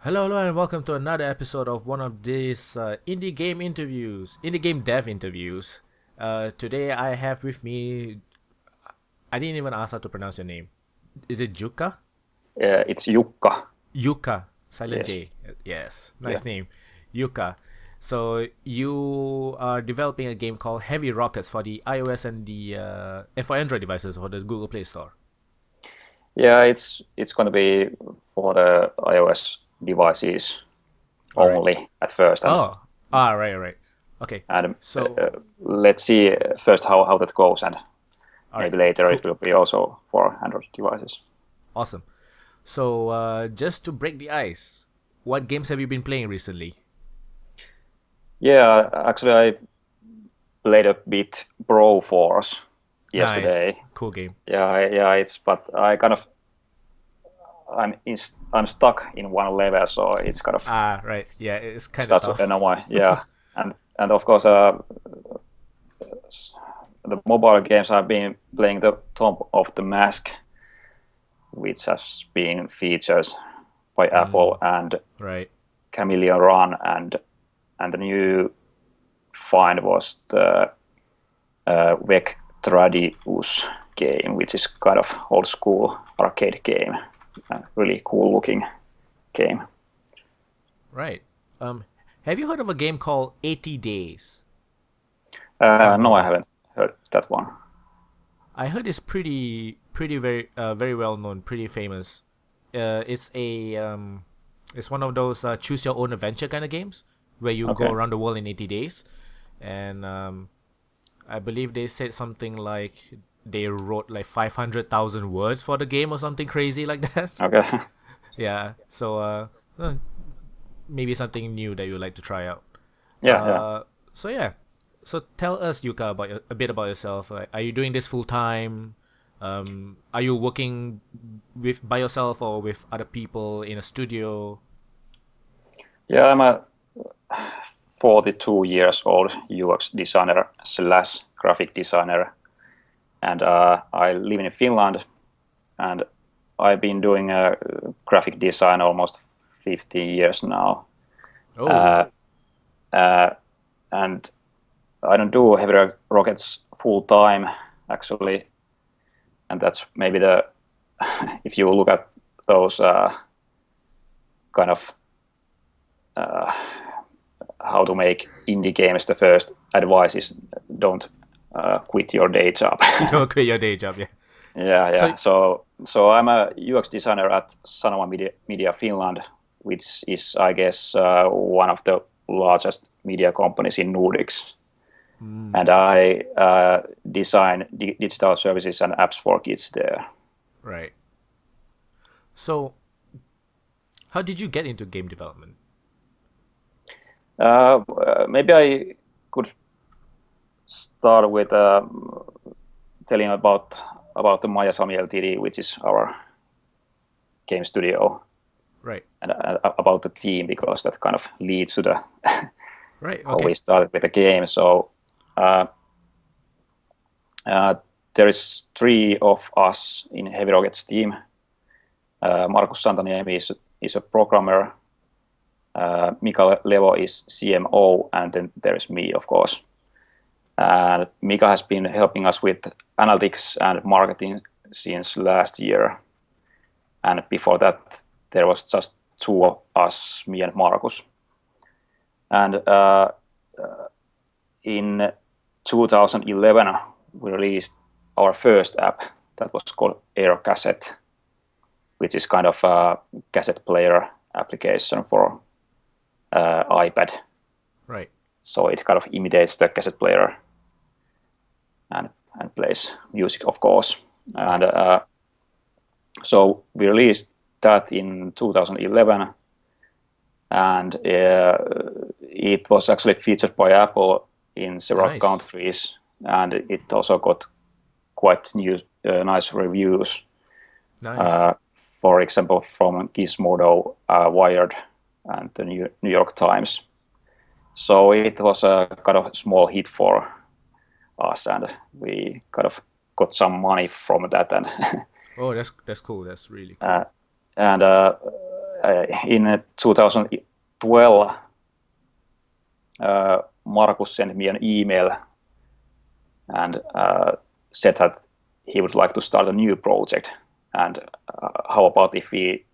Hello, and welcome to another episode of one of these indie game dev interviews. Today I have with me, I didn't even ask how to pronounce your name. Is it Jukka? It's Jukka. Yuka, silent Yes. J. Yes, Yeah. nice name. Yuka. So you are developing a game called Heavy Rockets for the iOS and for Android devices for the Google Play Store. Yeah, it's going to be for the iOS devices All right. only at first, and Oh, right. Okay. and So, let's see first how that goes, and all right, maybe later it cool, will be also for Android devices. awesome. So, just to break the ice, what games have you been playing recently? Yeah, actually, I played a bit Pro Force Nice, yesterday. cool game. Yeah, it's but I'm stuck in one level, so it's kind of Ah, right. Yeah, it's kind of starts to tough. annoy. Yeah, and of course, the mobile games I've been playing the Top of the Mask, which has been featured by Apple, and Right. Chameleon Run, and the new find was the Vectradius game, which is kind of old school arcade game, really cool looking game. Right. Um, have you heard of a game called 80 Days on No, I mobile? haven't heard that one. I heard it's very well known, pretty famous. It's one of those choose your own adventure kind of games where you go Okay. around the world in 80 days, and I believe they said something like they wrote like 500,000 words for the game or something crazy like that. Okay. Yeah. So maybe something new that you'd like to try out. Yeah. So yeah. So tell us, Yuka, a bit about yourself. Like, are you doing this full time? Are you working with by yourself or with other people in a studio? Yeah, I'm a 42 years old UX designer slash graphic designer, and I live in Finland, and I've been doing graphic design almost 15 years now. Oh, Uh, uh, and I don't do heavy rockets full time actually, and that's maybe the if you look at those kind of how to make indie games, the first advice is don't quit your day job. don't quit your day job, yeah. So Yeah. So I'm a UX designer at Sanoma Media Finland, which is, I guess, one of the largest media companies in Nordics. And I design digital services and apps for kids there. right. So how did you get into game development? Maybe I could start with telling about the Majasalmi Ltd, which is our game studio, Right. and about the team, because that kind of leads to the Right. how we Okay. started with the game. So uh, uh, there is three of us in Heavy Rockets team. Markus Santaniemi is a programmer. Mika Levo is CMO, and then there is me, of course. And Mika has been helping us with analytics and marketing since last year. And before that, there was just two of us, me and Markus. And in 2011, we released our first app that was called Air Cassette, which is kind of a cassette player application for iPad. Right. So it kind of imitates the cassette player and plays music, of course. And so we released that in 2011, and it was actually featured by Apple in several Nice. countries, and it also got quite nice reviews. Nice. For example, from Gizmodo, Wired, and the New York Times. So it was a kind of small hit for us, and we kind of got some money from that, and Oh, that's cool. That's really cool. uh, and in 2012, Markus sent me an email and said that he would like to start a new project, and how about if we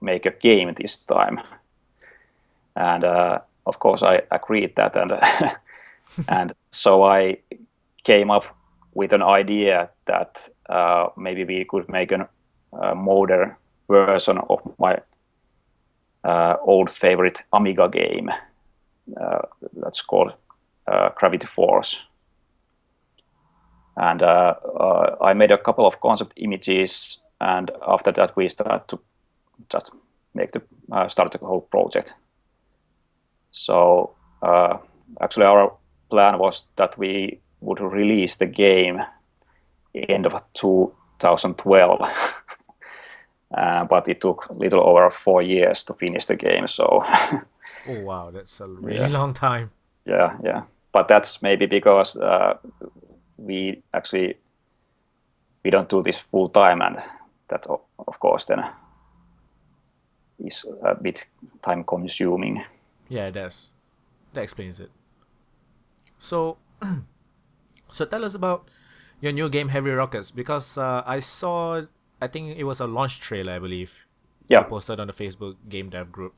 make a game this time? And of course I agreed that, and and so I came up with an idea that maybe we could make a modern version of my old favorite Amiga game that's called Gravity Force. And I made a couple of concept images, and after that we started to just start the whole project. So actually our plan was that we would release the game end of 2012, but it took a little over 4 years to finish the game. So Oh wow, that's a really long time. yeah. But that's maybe because we don't do this full time, and that of course then is a bit time consuming. Yeah, that explains it. So so tell us about your new game Heavy Rockets, because I saw, I think it was a launch trailer, I believe. Yeah. You posted on the Facebook game dev group,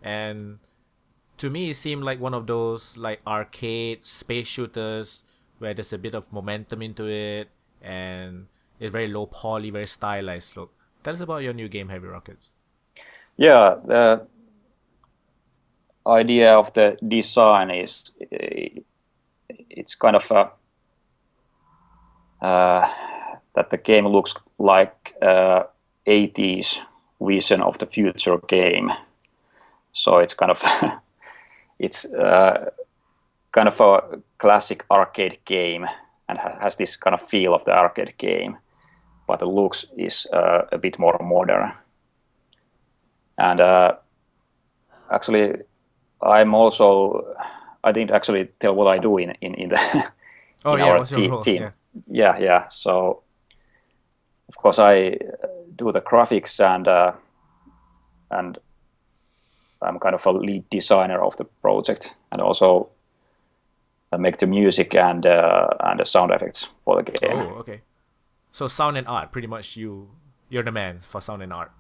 and to me it seemed like one of those like arcade space shooters where there's a bit of momentum into it, and it's very low poly, very stylized look. Tell us about your new game Heavy Rockets. Yeah, the idea of the design is it's kind of that the game looks like 80s vision of the future game. So it's kind of it's kind of a classic arcade game and has this kind of feel of the arcade game, but the looks is a bit more modern. And actually, I didn't actually tell what I do in the our team. Yeah. So of course I do the graphics, and I'm kind of a lead designer of the project, and also make the music and the sound effects for the game. Oh, okay. So sound and art, pretty much you're the man for sound and art.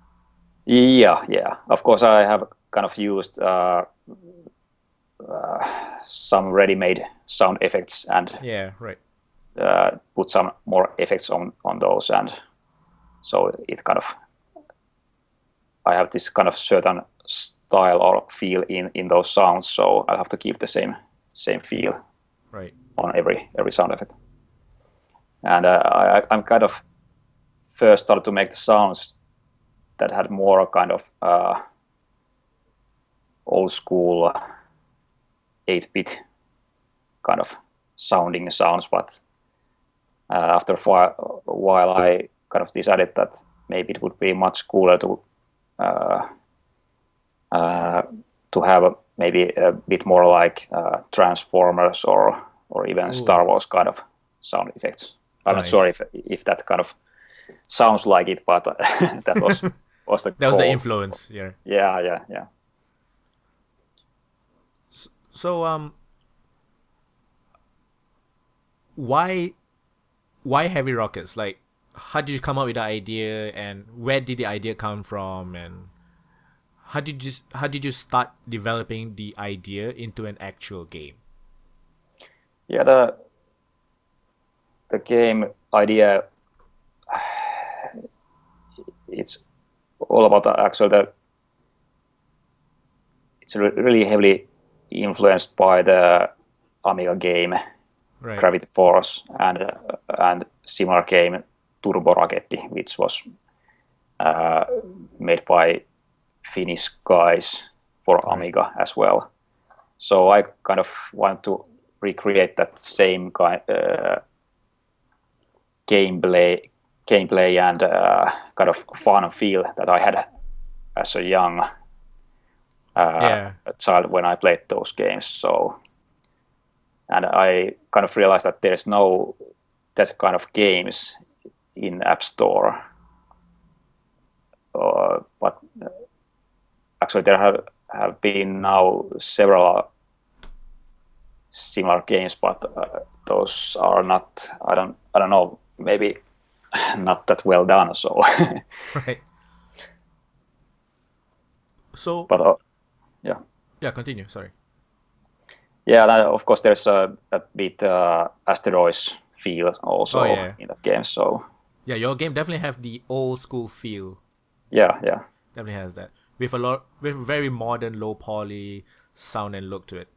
Yeah. Of course, I have kind of used some ready-made sound effects and put some more effects on those, and so it kind of, I have this kind of certain style or feel in those sounds, so I have to keep the same feel on every sound effect. And I'm kind of first started to make the sounds that had more kind of old school 8-bit kind of sounding sounds, but after a while I kind of decided that maybe it would be much cooler to have maybe a bit more like Transformers or even Star Wars kind of sound effects. I'm not sure if that kind of sounds like it, but that was the that was the influence. Yeah. So why Heavy Rockets? Like, how did you come up with the idea, and where did the idea come from, and how did you start developing the idea into an actual game? Yeah, the game idea, it's all about it's really heavily influenced by the Amiga game Gravity Force and similar game Turbo Raketti, which was made by Finnish guys for Amiga as well. So I kind of want to recreate that same kind gameplay and kind of fun feel that I had as a young child when I played those games. So, and I kind of realized that there's no that kind of games in App Store, but actually there have been now several similar games, but those are not. I don't know. Maybe not that well done. So, Right. So but yeah, yeah, continue. Sorry. yeah. Of course, there's a bit asteroids feel Oh also yeah, in that game. So yeah. Your game definitely have the old school feel. yeah. Definitely has that with very modern, low poly sound and look to it.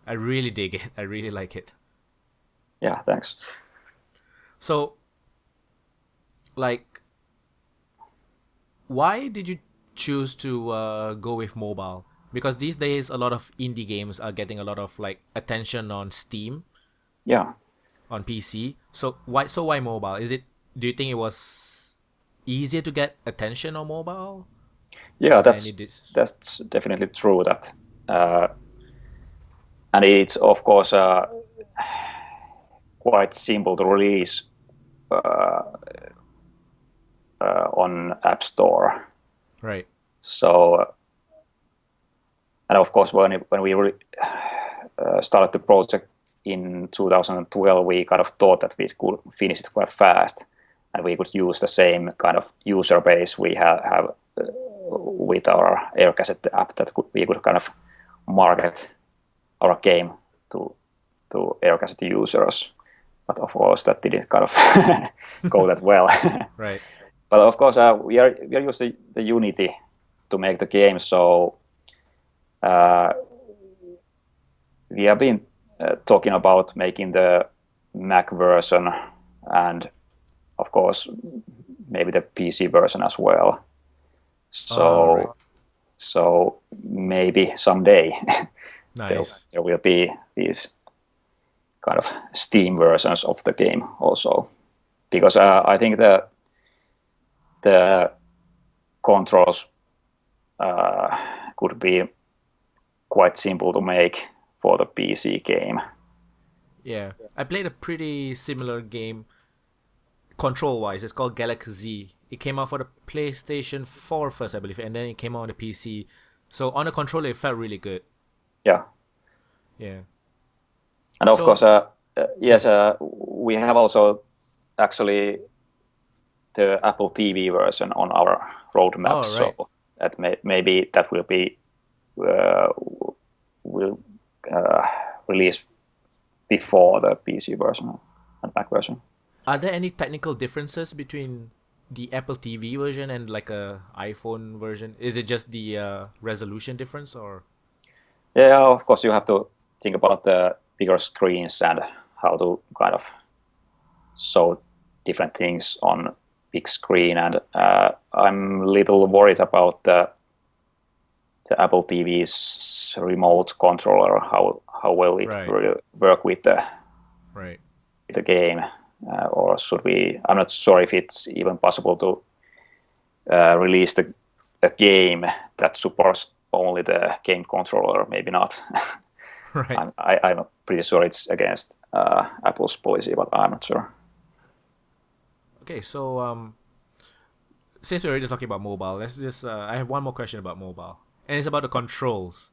I really dig it. I really like it. Yeah, thanks. So, like, why did you choose to go with mobile? Because these days, a lot of indie games are getting a lot of like attention on Steam, Yeah, on PC. So why mobile? Is it? Do you think it was easier to get attention on mobile? yeah, Is there any that's definitely true. That and it's of course quite simple to release on App Store. right? So and of course when we started the project in 2012, we kind of thought that we could finish it quite fast, and we could use the same kind of user base we have with our Air Cassette app, that we could kind of market our game to Air Cassette users. But of course, that didn't kind of go that well. Right. But of course, we are using the Unity to make the game, so we have been talking about making the Mac version and, of course, maybe the PC version as well. So, Right. so maybe someday Nice. there will be these kind of Steam versions of the game also, because I think the controls could be quite simple to make for the PC game. Yeah, I played a pretty similar game control-wise. It's called Galaxy Z. It came out for the PlayStation 4 first, I believe, and then it came out on the PC. So on the controller, it felt really good. Yeah, Yeah. and of So course, yes, we have also actually the Apple TV version on our roadmap. oh right, So that maybe that will be will release before the PC version and Mac version. are there any technical differences between the Apple TV version and like a iPhone version? Is it just the resolution difference, or? Yeah, of course, you have to think about the bigger screens and how to kind of show different things on big screen. And I'm a little worried about the Apple TV's remote controller, how well it Right. will work with Right. the game, or should we? I'm not sure if it's even possible to release a game that supports only the game controller. Maybe not. Right. I'm pretty sure it's against Apple's policy, but I'm not sure. Okay, so since we're already talking about mobile, let's just I have one more question about mobile, and it's about the controls,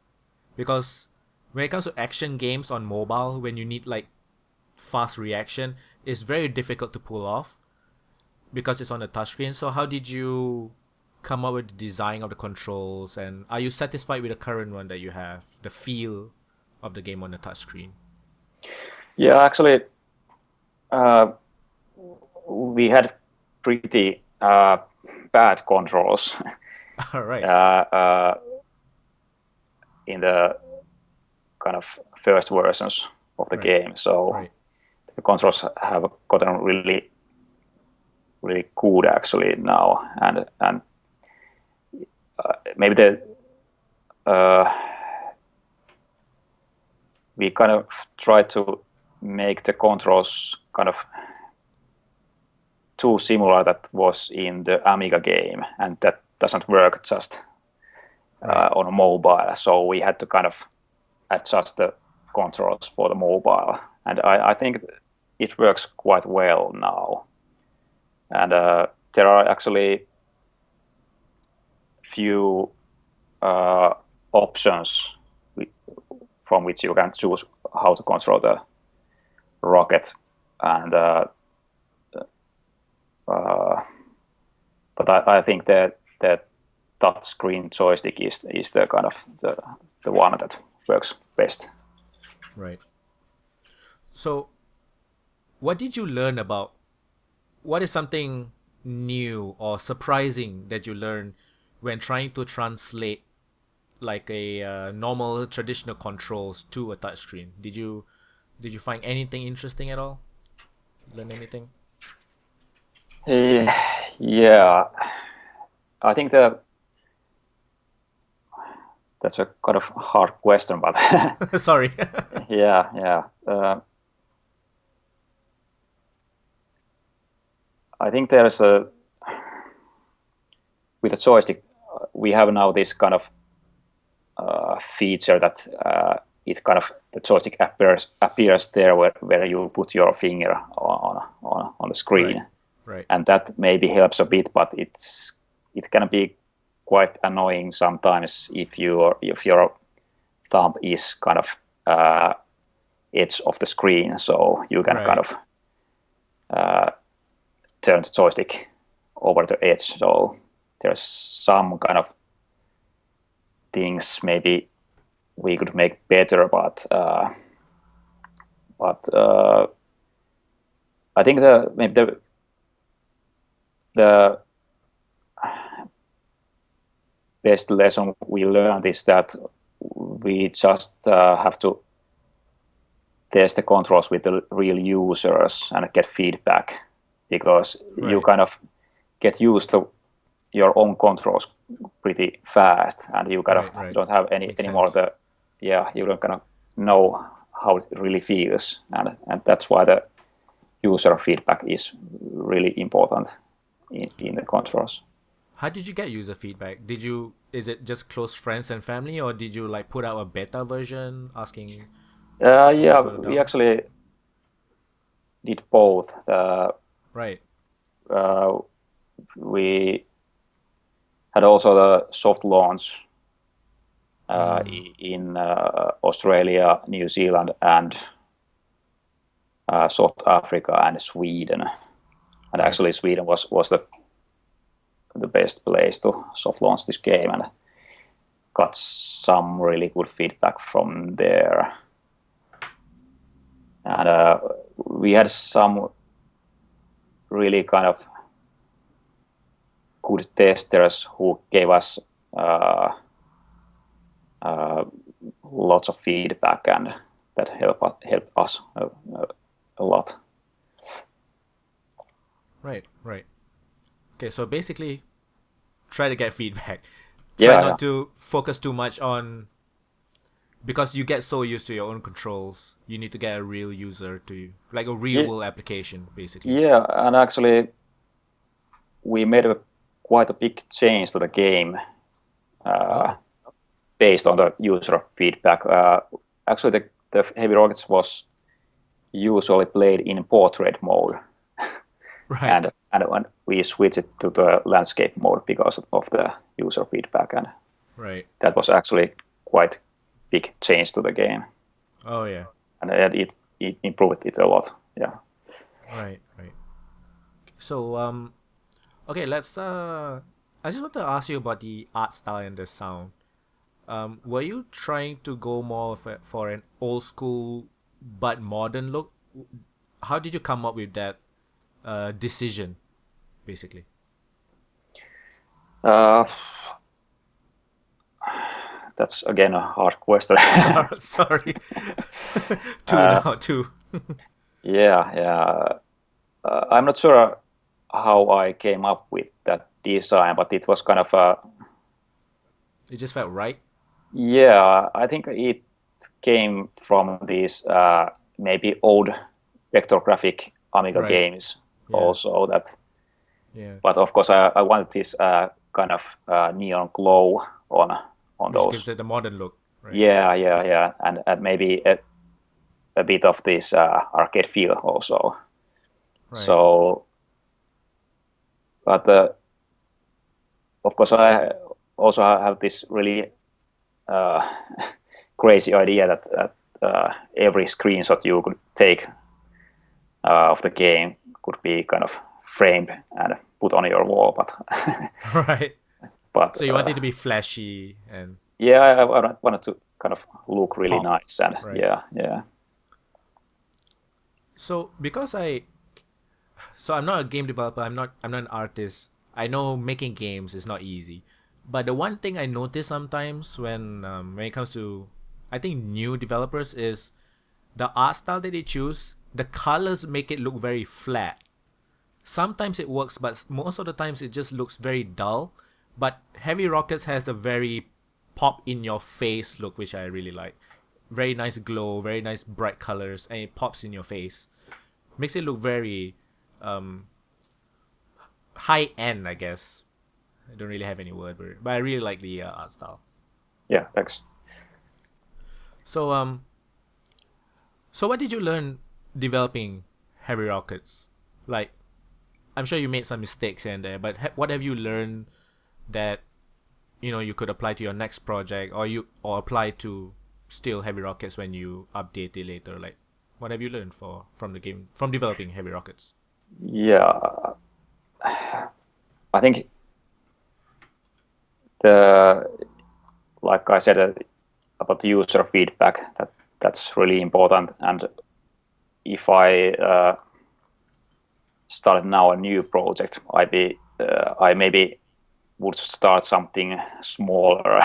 because when it comes to action games on mobile, when you need like fast reaction, it's very difficult to pull off because it's on the touchscreen. So how did you come up with the design of the controls, and are you satisfied with the current one that you have, the feel of the game on the touchscreen? Yeah, actually, we had pretty bad controls All right. in the kind of first versions of the Right. game. So Right. the controls have gotten really, really good actually now, and maybe we kind of try to make the controls kind of too similar that was in the Amiga game, and that doesn't work just on a mobile. So we had to kind of adjust the controls for the mobile, and I think it works quite well now. And there are actually few options from which you can choose how to control the rocket, and but I think that touchscreen joystick is the kind of the one that works best. Right. So, what did you learn about? What is something new or surprising that you learned when trying to translate like a normal traditional controls to a touchscreen? Did you find anything interesting at all? Learn anything? Yeah, I think that's a kind of hard question, but Sorry. yeah. I think there's with the joystick, we have now this kind of feature that it kind of the joystick appears there where you put your finger on the screen, Right. and that maybe helps a bit, but it can be quite annoying sometimes if your thumb is kind of edge of the screen, so you can kind of turn the joystick over the edge. So there's some kind of things maybe we could make better, but I think maybe the best lesson we learned is that we just have to test the controls with the real users and get feedback, because you kind of get used to your own controls pretty fast, and you kind of don't have any more you don't kind of know how it really feels, and that's why the user feedback is really important in the controls. How did you get user feedback? Is it just close friends and family, or did you like put out a beta version asking? Yeah, we actually did both. We had also the soft launch in Australia, New Zealand, and South Africa and Sweden. And actually, Sweden was the best place to soft launch this game, and got some really good feedback from there. And we had some really kind of good testers who gave us lots of feedback, and that helped us a lot. Right. Okay, so basically, try to get feedback. Try not to focus too much on, because you get so used to your own controls. You need to get a real user to, like a real world application, basically. Yeah, and actually, we made quite a big change to the game based on the user feedback. Actually, the Heavy Rockets was usually played in portrait mode. Right. And when we switched it to the landscape mode because of the user feedback, and that was actually quite big change to the game. Oh yeah. And it improved it a lot. Yeah. Right. So okay, let's I just want to ask you about the art style and the sound. Were you trying to go more for an old school but modern look? How did you come up with that decision, basically? That's again a hard question. Sorry. Two. Yeah. I'm not sure how I came up with that design, but it was kind of It just felt right. Yeah, I think it came from these maybe old vector graphic Amiga games also. But of course, I wanted this kind of neon glow on Which those. gives it a modern look. Right? Yeah, and maybe a bit of this arcade feel also. Right. So, but of course, I also have this really crazy idea that every screenshot you could take of the game could be kind of framed and put on your wall, Right. but So you want it to be flashy and yeah, I wanted to kind of look really pop, nice and right? yeah. So I'm not a game developer. I'm not an artist. I know making games is not easy, but the one thing I notice sometimes when it comes to, I think, new developers is the art style that they choose. The colors make it look very flat. Sometimes it works, but most of the times it just looks very dull. But Heavy Rockets has the very pop in your face look, which I really like. Very nice glow, very nice bright colors, and it pops in your face. Makes it look very high end, I guess. I don't really have any word for it, but I really like the art style. Yeah, thanks. So so what did you learn developing Heavy Rockets? Like, I'm sure you made some mistakes here and there, but what have you learned that you could apply to your next project, or apply to still Heavy Rockets when you update it later? Like, what have you learned from the game, from developing Heavy Rockets? Yeah, I think the like I said about the user feedback, that's really important. And if I started now a new project, I maybe would start something smaller.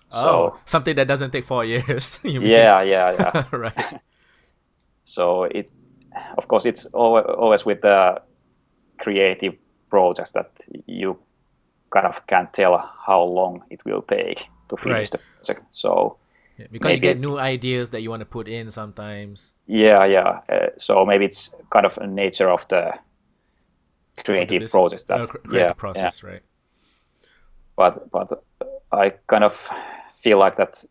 So something that doesn't take 4 years. You mean? yeah. Right. So of course, it's always with the creative projects that you kind of can't tell how long it will take to finish Right. the project. So Yeah, because you get new ideas that you want to put in sometimes. yeah. So maybe it's kind of a nature of the creative process that creative process, right? But I kind of feel like that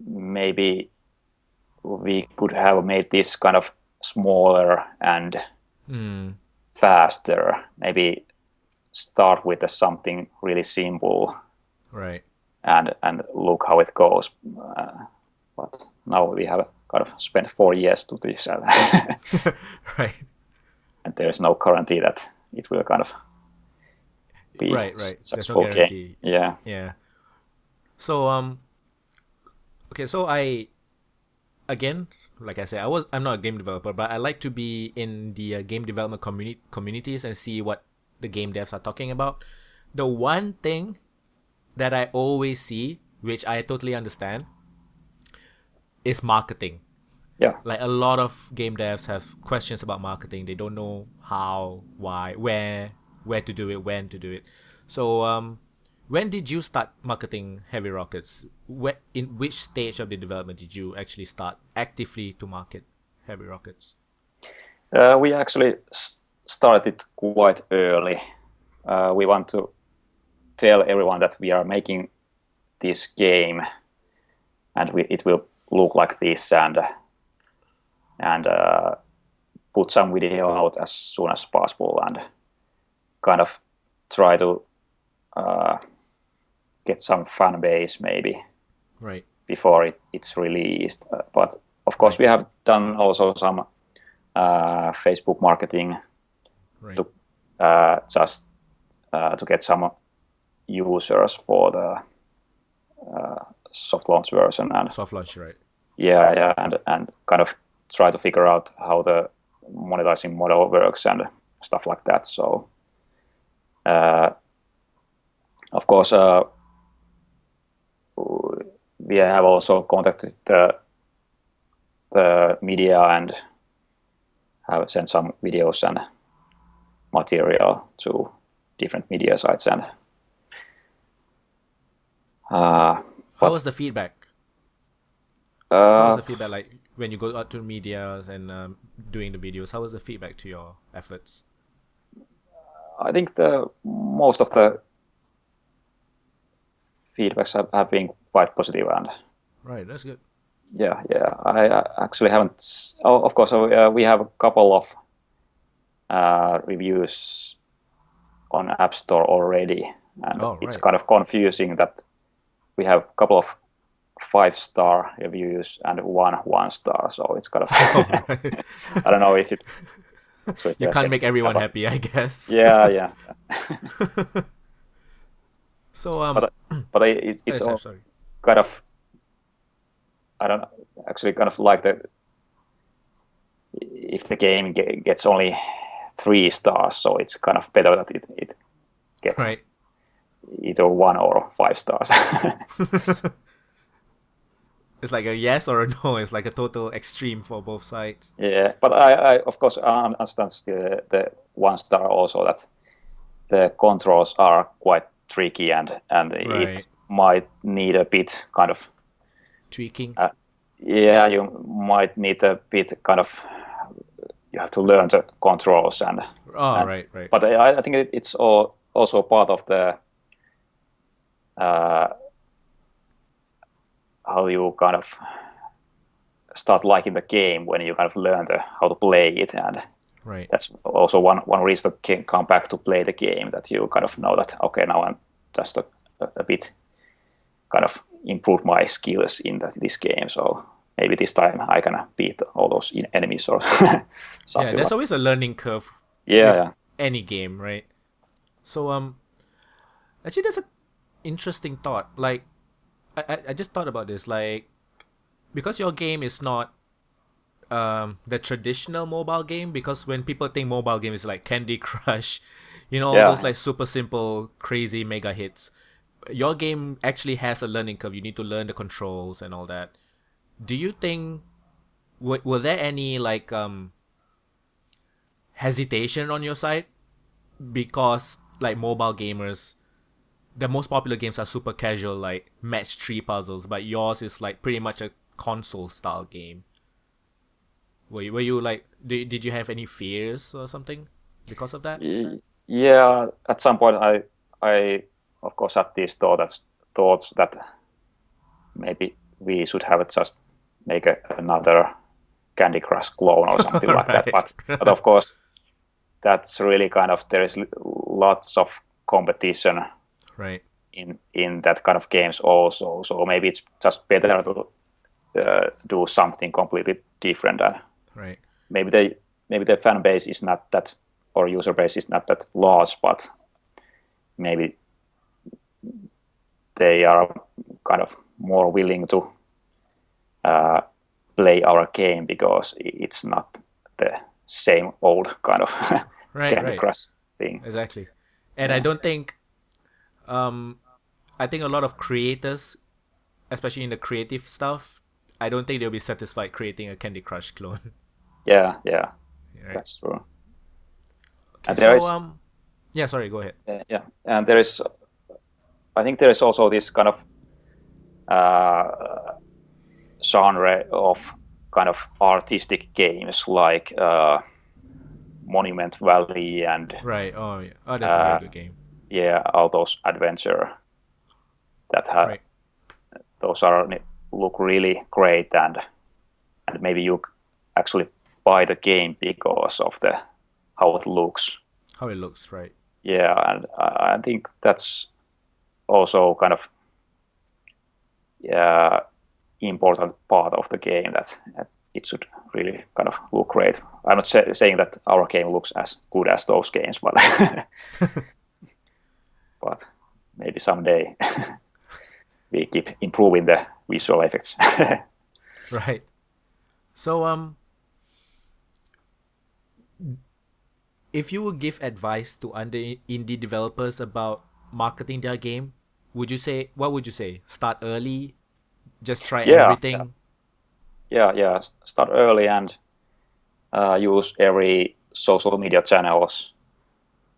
maybe we could have made this kind of smaller and faster. Maybe start with something really simple, right? And look how it goes. But now we have kind of spent 4 years to this, right? And there is no guarantee that it will kind of be right. successful. There's no guarantee. Yeah. So okay. So again, like I said, I'm not a game developer, but I like to be in the game development communities and see what the game devs are talking about. The one thing that I always see, which I totally understand, is marketing. Yeah. Like, a lot of game devs have questions about marketing. They don't know how, why, where to do it, when to do it. So when did you start marketing Heavy Rockets? In which stage of the development did you actually start actively to market Heavy Rockets? We actually started quite early. We want to tell everyone that we are making this game, and it will look like this, and put some video out as soon as possible, and kind of try to get some fan base maybe, right, before it's released. But of course, we have done also some Facebook marketing, right, to just to get some users for the soft launch version, and soft launch, right? Yeah, and kind of try to figure out how the monetizing model works and stuff like that. So of course, we have also contacted the media and have sent some videos and material to different media sites. And how was the feedback? How was the feedback like when you go out to media and doing the videos? How was the feedback to your efforts? I think most of the feedbacks have been quite positive, and right, that's good. Yeah. I actually haven't. Of course, we have a couple of reviews on App Store already, and Oh, it's right. kind of confusing that we have a couple of 5-star reviews and 1 1-star. So it's kind of Oh, right. I don't know if it actually You tells can't make anything everyone about. happy, I guess. Yeah. So But it's sorry, all sorry. kind of I don't actually kind of like the if the game gets only 3 stars, so it's kind of better that it gets Right. either 1 or 5 stars. It's like a yes or a no. It's like a total extreme for both sides. Yeah, but I of course understand the 1 star also that the controls are quite tricky and Right. it might need a bit kind of Tweaking. yeah, you might need a bit kind of you have to learn the controls Oh, and right, right. but I think it's all also part of the uh, how you kind of start liking the game when you kind of learn how to play it, and Right. that's also one reason to come back to play the game, that you kind of know that okay, now I'm just a bit kind of improve my skills in this game, so maybe this time I can beat all those enemies or Yeah, something there's like. always a learning curve with Yeah. any game, right? So actually that's a interesting thought. Like I just thought about this, like because your game is not the traditional mobile game, because when people think mobile game is like Candy Crush, all those Yeah. like super simple crazy mega hits. Your game actually has a learning curve. You need to learn the controls and all that. Do you think were there any like hesitation on your side, because like mobile gamers, the most popular games are super casual, like match 3 puzzles, but yours is like pretty much a console style game? Were you like, did you have any fears or something because of that? Yeah, at some point I of course had these thoughts that maybe we should have just make another Candy Crush clone or something like that. Right. But of course that's really kind of there is lots of competition Right. in that kind of games also. So maybe it's just better to do something completely different. And Right. maybe the fan base is not that, or user base is not that large, but maybe they are kind of more willing to play our game because it's not the same old kind of Right. Candy Right. Crush thing. Exactly. And I Yeah. don't think I think a lot of creators, especially in the creative stuff, I don't think they'll be satisfied creating a Candy Crush clone. Yeah, Right. that's true. Okay, And there so is, yeah, sorry, go ahead. yeah, and there is, I think there is also this kind of uh, genre of kind of artistic games like Monument Valley and Right. Oh, yeah. Oh, that's a very good game. yeah, all those adventure that have Right. those are look really great, and maybe you actually buy the game because of the how it looks. How it looks, right? Yeah, and I think that's also kind of important part of the game, that it should really kind of look great. I'm not saying that our game looks as good as those games, but but maybe someday we keep improving the visual effects. Right. So if you would give advice to indie developers about marketing their game, what would you say? Start early, just try Yeah, everything. yeah. Start early and use every social media channels.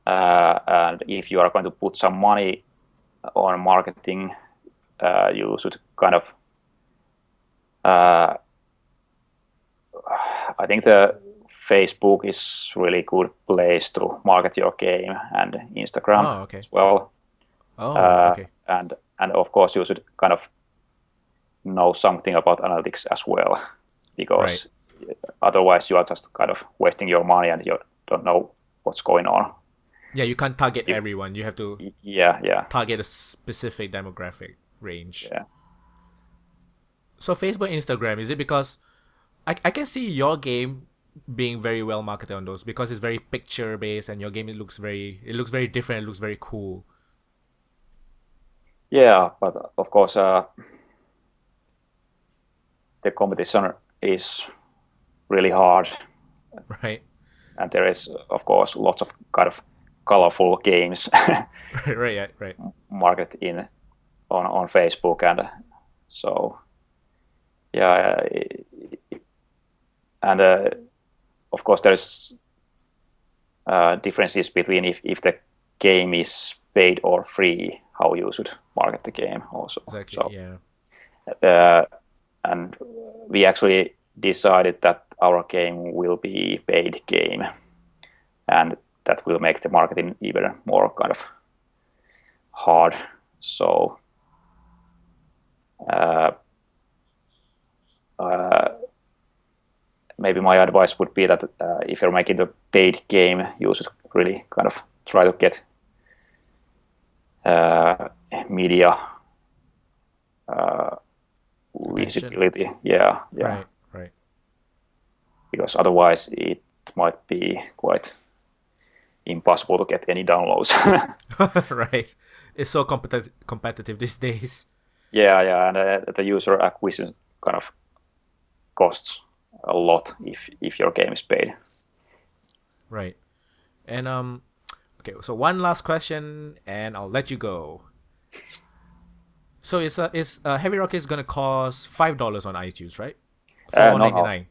And if you are going to put some money on marketing, you should kind of. I think the Facebook is really good place to market your game, and Instagram Oh, okay. as well. Oh, okay. And of course you should kind of know something about analytics as well, Right. because otherwise you are just kind of wasting your money and you don't know what's going on. Yeah, you can't target If, everyone. You have to yeah, target a specific demographic range. yeah. So Facebook, Instagram, is it because I can see your game being very well marketed on those because it's very picture based and your game it looks very different, it looks very cool. Yeah, but of course, the competition is really hard, Right? and there is, of course, lots of kind of colorful games Right. marketed in on Facebook, and so yeah, and of course there's differences between if the game is paid or free, how you should market the game also. Exactly. So Yeah. and we actually decided that our game will be paid game, and that will make the marketing even more kind of hard. So maybe my advice would be that if you're making the paid game, you should really kind of try to get media Attention. visibility. Yeah. Right. Because otherwise it might be quite impossible to get any downloads. Right. It's so competitive these days. Yeah, and the user acquisition kind of costs a lot if your game is paid. Right. And okay, so one last question and I'll let you go. So is Heavy Rocket is gonna cost $5 on iTunes, right? Four No, ninety no, nine.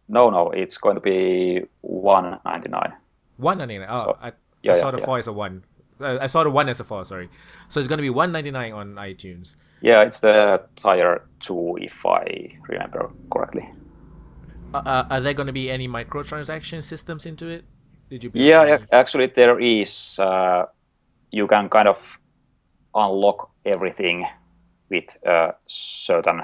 no. It's going to be $1.99. $1.99. Oh, So I yeah, saw the four as a one. I saw the one as a four. Sorry. So it's gonna be $1.99 on iTunes. yeah. It's the Tier 2, if I remember correctly. Are there gonna be any microtransaction systems into it? Did you build Yeah, any? actually there is. You can kind of unlock everything with certain.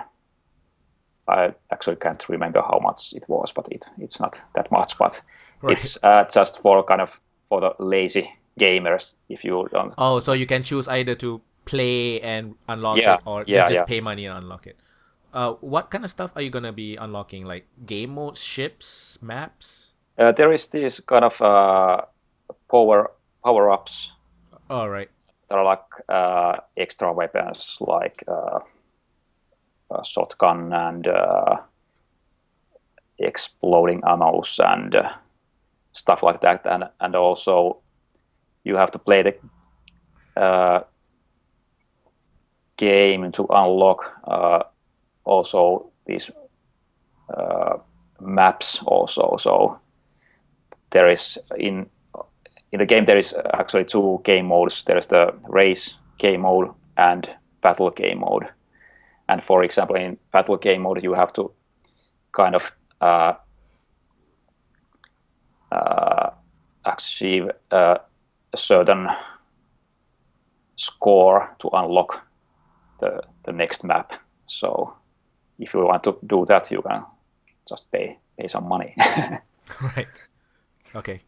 I actually can't remember how much it was, but it's not that much. But Right. it's just for kind of for the lazy gamers. If you don't, Oh, so you can choose either to play and unlock yeah, it or yeah, just yeah. pay money and unlock it. What kind of stuff are you gonna be unlocking? Like game modes, ships, maps? There is this kind of power ups All right. that are like extra weapons, like a shotgun and exploding ammos and stuff like that, and also you have to play the game to unlock also these maps also. So there is in the game there is actually two game modes. There is the race game mode and battle game mode. And for example, in battle game mode, you have to kind of achieve a certain score to unlock the next map. So if you want to do that, you can just pay some money. Right. Okay.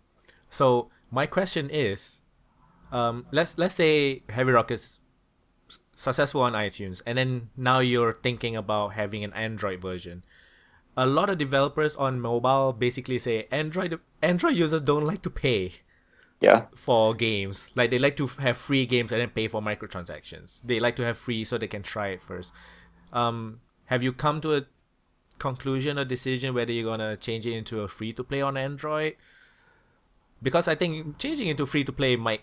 So my question is, let's say Heavy Rocket's successful on iTunes, and then now you're thinking about having an Android version. A lot of developers on mobile basically say Android users don't like to pay Yeah. for games. Like they like to have free games and then pay for microtransactions. They like to have free so they can try it first. Have you come to a conclusion or decision whether you're gonna change it into a free to play on Android? Because I think changing it to free to play might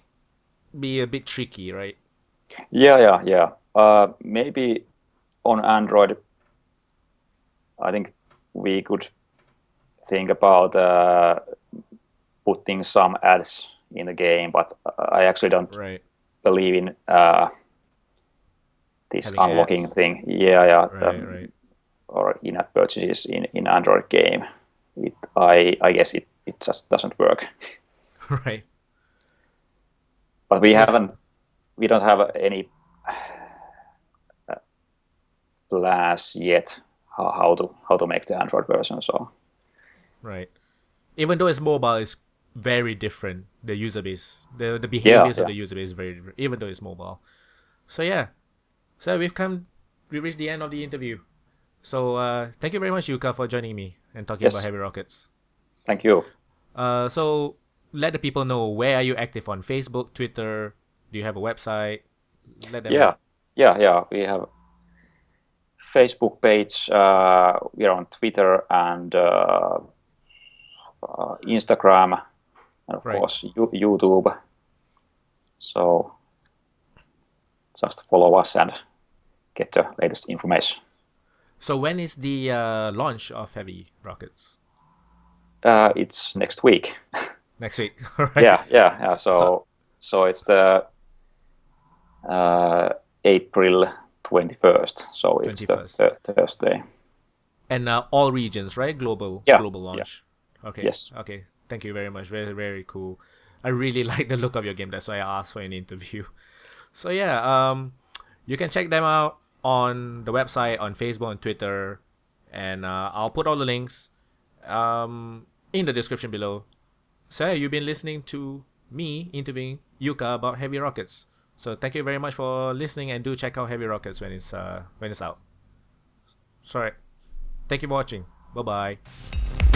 be a bit tricky, right? Yeah. Maybe on Android, I think we could think about putting some ads in the game, but I actually don't Right. believe in this Having unlocking ads. thing. Yeah. Right. Or in-app purchases in Android game. I guess it just doesn't work. Right. But we don't have any plans yet how to make the Android version. So Right. Even though it's mobile, it's very different. The user base, the behaviors of the user base is very different, even though it's mobile. So yeah, so we reached the end of the interview. So thank you very much, Jukka, for joining me and talking about Heavy Rockets. Thank you. So let the people know, where are you active on Facebook, Twitter? Do you have a website? Let them know. Yeah. We have Facebook page. We are on Twitter and Instagram, and of course YouTube. So just follow us and get the latest information. So when is the launch of Heavy Rockets? It's next week. Next week, right? Yeah. So it's the April 21st. So it's 21st. the Thursday. And all regions, right? Global launch. Yeah. Okay. Yes. Okay. Thank you very much. Very, very cool. I really like the look of your game. That's why I asked for an interview. So yeah, you can check them out on the website, on Facebook and Twitter, and I'll put all the links in the description below. So yeah, you've been listening to me interviewing Jukka about Heavy Rockets. So thank you very much for listening, and do check out Heavy Rockets when it's out. Sorry. Thank you for watching. Bye bye.